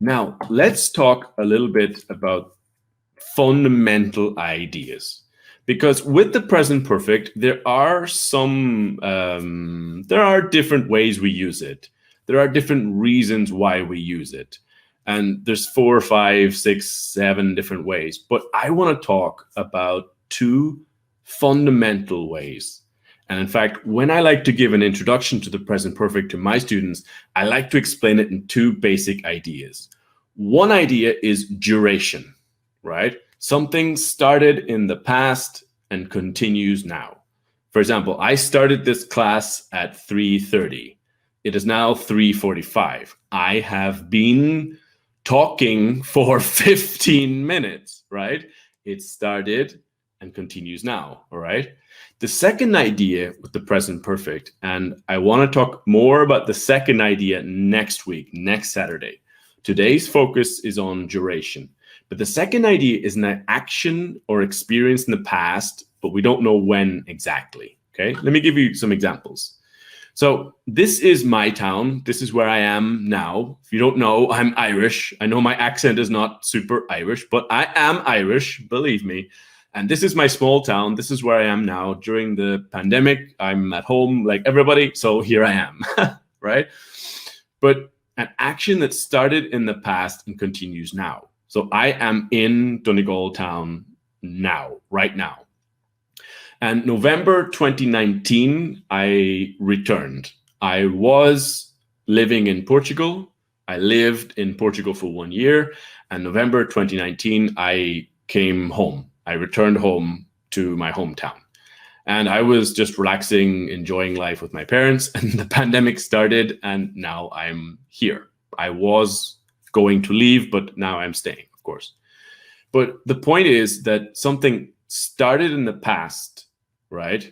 Now, let's talk a little bit about fundamental ideas. Because with the present perfect, there are different ways we use it. There are different reasons why we use it. And there's 4, 5, 6, 7 different ways. But I want to talk about 2 fundamental ways. And in fact, when I like to give an introduction to the present perfect to my students, I like to explain it in 2 basic ideas. One idea is duration, right? Something started in the past and continues now. For example, I started this class at 3:30. It is now 3:45. I have been talking for 15 minutes, right? It started and continues now, all right? The second idea with the present perfect, and I want to talk more about the second idea next week, next Saturday. Today's focus is on duration. But the second idea is an action or experience in the past, but we don't know when exactly. Okay, let me give you some examples. So this is my town. This is where I am now. If you don't know, I'm Irish. I know my accent is not super Irish, but I am Irish, believe me. And this is my small town. This is where I am now. During the pandemic, I'm at home like everybody. So here I am, right? But an action that started in the past and continues now. So I am in Donegal town now, right now. And November 2019, I returned. I was living in Portugal. I lived in Portugal for 1 year. And November 2019, I came home. I returned home to my hometown. And I was just relaxing, enjoying life with my parents. And the pandemic started, and now I'm here. I was going to leave, but now I'm staying, of course. But the point is that something started in the past, right?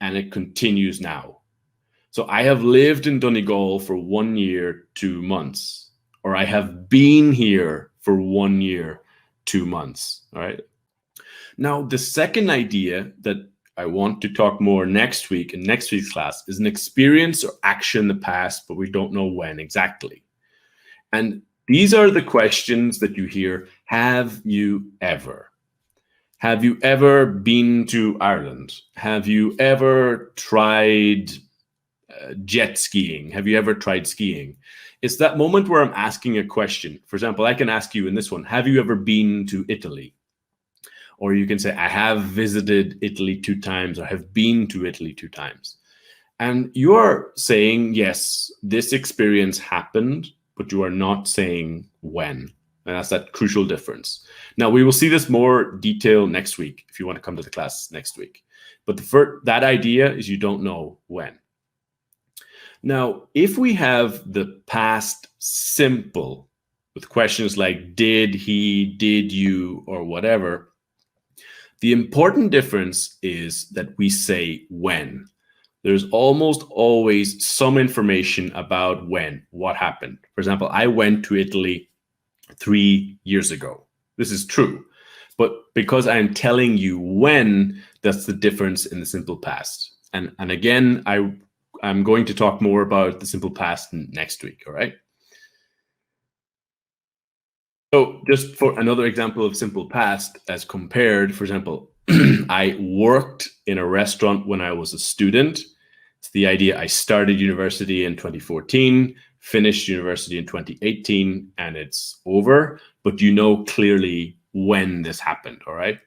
And it continues now. So I have lived in Donegal for 1 year, 2 months, or I have been here for 1 year, 2 months, all right? Now, the second idea that I want to talk more next week in next week's class is an experience or action in the past, but we don't know when exactly. And these are the questions that you hear. Have you ever? Have you ever been to Ireland? Have you ever tried jet skiing? Have you ever tried skiing? It's that moment where I'm asking a question. For example, I can ask you in this one, have you ever been to Italy? Or you can say, I have visited Italy 2 times, or have been to Italy 2 times. And you are saying, yes, this experience happened, but you are not saying when. And that's that crucial difference. Now, we will see this more detail next week if you want to come to the class next week. But that idea is you don't know when. Now, if we have the past simple with questions like did he, did you, or whatever, the important difference is that we say when. There's almost always some information about when, what happened. For example, I went to Italy 3 years ago. This is true. But because I'm telling you when, that's the difference in the simple past. And again, I'm going to talk more about the simple past next week, all right? So just for another example of simple past as compared, for example, I worked in a restaurant when I was a student. It's the idea I started university in 2014, finished university in 2018, and it's over. But you know clearly when this happened, all right?